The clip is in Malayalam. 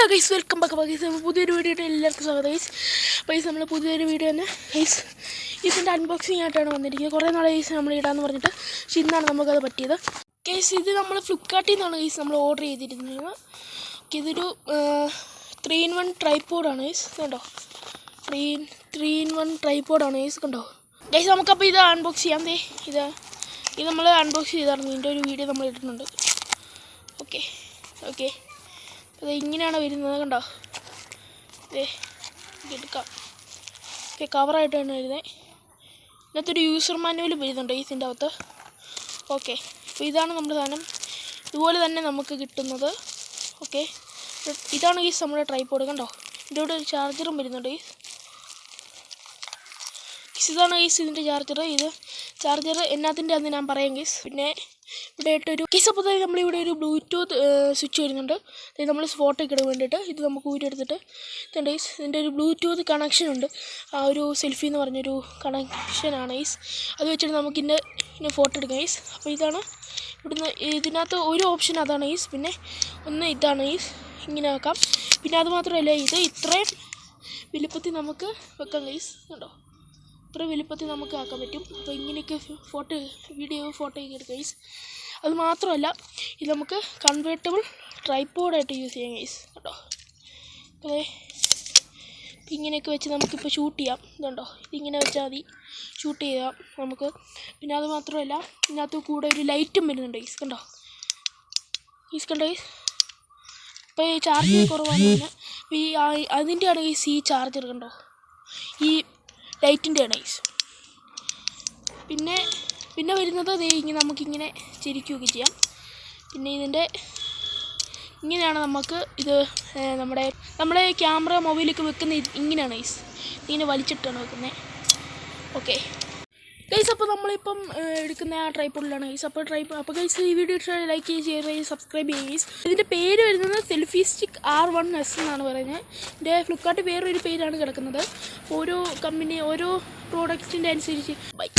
Hello guys, welcome back guys. പുതിയൊരു വീഡിയോയുടെ എല്ലാവർക്കും സ്വാഗതം ഗൈസ്. ഗൈസ് നമ്മൾ പുതിയൊരു വീഡിയോ തന്നെ ഗൈസ് ഇതിൻ്റെ അൺബോക്സിങ് ആയിട്ടാണ് വന്നിരിക്കുന്നത്. കുറേ നാളെ ഗൈസ് നമ്മൾ ഇടാമെന്ന് പറഞ്ഞിട്ട്, പക്ഷെ ഇന്നാണ് നമുക്കത് പറ്റിയത് ഗൈസ്. ഇത് നമ്മൾ ഫ്ലിപ്കാർട്ടിൽ നിന്നാണ് ഗൈസ് നമ്മൾ ഓർഡർ ചെയ്തിരുന്നത്. ഇതൊരു 3-in-1 ട്രൈപോഡാണ് ഗൈസ്. കണ്ടോ, 3-in-1 ട്രൈപോഡാണ് ഗൈസ്. കണ്ടോ ഗൈസ്, നമുക്കപ്പോൾ ഇത് അൺബോക്സ് ചെയ്യാം. ഇത് നമ്മൾ അൺബോക്സ് ചെയ്തായിരുന്നു. ഇതിൻ്റെ ഒരു വീഡിയോ നമ്മൾ ഇട്ടിട്ടുണ്ട്. ഓക്കെ അത് ഇങ്ങനെയാണ് വരുന്നത്. കണ്ടോ, എടുക്കാം. ഓക്കെ, കവറായിട്ടാണ് വരുന്നത്. ഇതിനകത്തൊരു യൂസർ മാനുവലും വരുന്നുണ്ട് ഇതിൻ്റെ അകത്ത്. ഓക്കെ, അപ്പോൾ ഇതാണ് നമ്മുടെ സാധനം. ഇതുപോലെ തന്നെ നമുക്ക് കിട്ടുന്നത്. ഓക്കെ, ഇതാണ് ഗീസ് നമ്മുടെ ട്രൈപോഡ്. കണ്ടോ, ഇതിൻ്റെ കൂടെ ഒരു ചാർജറും വരുന്നുണ്ട് ഗീസ്. ഇതാണ് ഗീസ് ഇതിൻ്റെ ചാർജർ. ഇത് ചാർജർ എന്നാത്തിൻ്റെ അന്ന് ഞാൻ പറയാം ഗീസ്. പിന്നെ ഇവിടെ ആയിട്ടൊരു കേസ്. അപ്പോൾ നമ്മളിവിടെ ഒരു ബ്ലൂടൂത്ത് സ്വിച്ച് വരുന്നുണ്ട്. നമ്മൾ ഫോട്ടോയ്ക്ക് ഇടാൻ വേണ്ടിയിട്ട് ഇത് നമുക്ക് ഊരിയെടുത്തിട്ട് ഇതുണ്ട് ഗൈസ്. ഇതിൻ്റെ ഒരു ബ്ലൂടൂത്ത് കണക്ഷൻ ഉണ്ട്. ആ ഒരു സെൽഫി എന്ന് പറഞ്ഞൊരു കണക്ഷനാണ് ഗൈസ്. അത് വെച്ചിട്ട് നമുക്ക് ഇതിൻ്റെ ഫോട്ടോ എടുക്കാം ഗൈസ്. അപ്പോൾ ഇതാണ് ഇവിടുന്ന്. ഇതിനകത്ത് ഒരു ഓപ്ഷൻ അതാണ് ഗൈസ്. പിന്നെ ഒന്ന് ഇതാണ് ഗൈസ്, ഇങ്ങനെ വെക്കാം. പിന്നെ അത് മാത്രമല്ല, ഇത് ഇത്രയും വലുപ്പത്തിൽ നമുക്ക് വെക്കാം ഗൈസ്. കണ്ടോ, ഇത്ര വലുപ്പത്തിൽ നമുക്ക് ആക്കാൻ പറ്റും. അപ്പോൾ ഇങ്ങനെയൊക്കെ ഫോട്ടോയൊക്കെ എടുക്കാം ഗൈസ്. അത് മാത്രമല്ല, ഇത് നമുക്ക് കൺവേർട്ടബിൾ ട്രൈപോഡായിട്ട് യൂസ് ചെയ്യാം ഗൈസ്. കേട്ടോ, അതെ, ഇങ്ങനെയൊക്കെ വെച്ച് നമുക്കിപ്പോൾ ഷൂട്ട് ചെയ്യാം. ഇതുണ്ടോ, ഇതിങ്ങനെ വെച്ചാൽ മതി, ഷൂട്ട് ചെയ്യാം നമുക്ക്. പിന്നെ അത് മാത്രമല്ല, ഇതിനകത്ത് കൂടെ ഒരു ലൈറ്റും വരുന്നുണ്ട് ഗൈസ്. കണ്ടോ ഗൈസ്. ഇപ്പോൾ ഈ ചാർജ് കുറവാണ്. പിന്നെ അതിൻ്റെയാണ് ഗൈസ് ഈ ചാർജർ. കണ്ടോ, ഈ ലൈറ്റിൻ്റെയാണ് ഗൈസ്. പിന്നെ വരുന്നത് ഇങ്ങനെ നമുക്കിങ്ങനെ ചിരിക്കുകയൊക്കെ ചെയ്യാം. പിന്നെ ഇതിൻ്റെ ഇങ്ങനെയാണ് നമുക്ക് ഇത് നമ്മുടെ ക്യാമറ മൊബൈലൊക്കെ വെക്കുന്ന ഇങ്ങനെയാണ് ഗൈസ്. ഇങ്ങനെ വലിച്ചിട്ടാണ് വെക്കുന്നത്. ഓക്കെ ഗൈസ്, അപ്പോൾ നമ്മളിപ്പം എടുക്കുന്ന ആ ട്രൈപോഡിലാണ് ഗൈസ്. അപ്പോൾ ഗൈസ്, ഈ വീഡിയോ ഇഷ്ടമായി ലൈക്ക് ചെയ്യുക, ഷെയർ ചെയ്യുക, സബ്സ്ക്രൈബ് ചെയ്യുക ഗൈസ്. ഇതിൻ്റെ പേര് വരുന്നത് സെൽഫി സ്റ്റിക്ക് R1S എന്നാണ് പറയുന്നത്. ഇതിൻ്റെ ഫ്ലിപ്കാർട്ട് വേറൊരു പേരാണ് കിടക്കുന്നത്. ഓരോ കമ്പനി ഓരോ പ്രോഡക്റ്റിൻ്റെ അനുസരിച്ച്. ബൈ.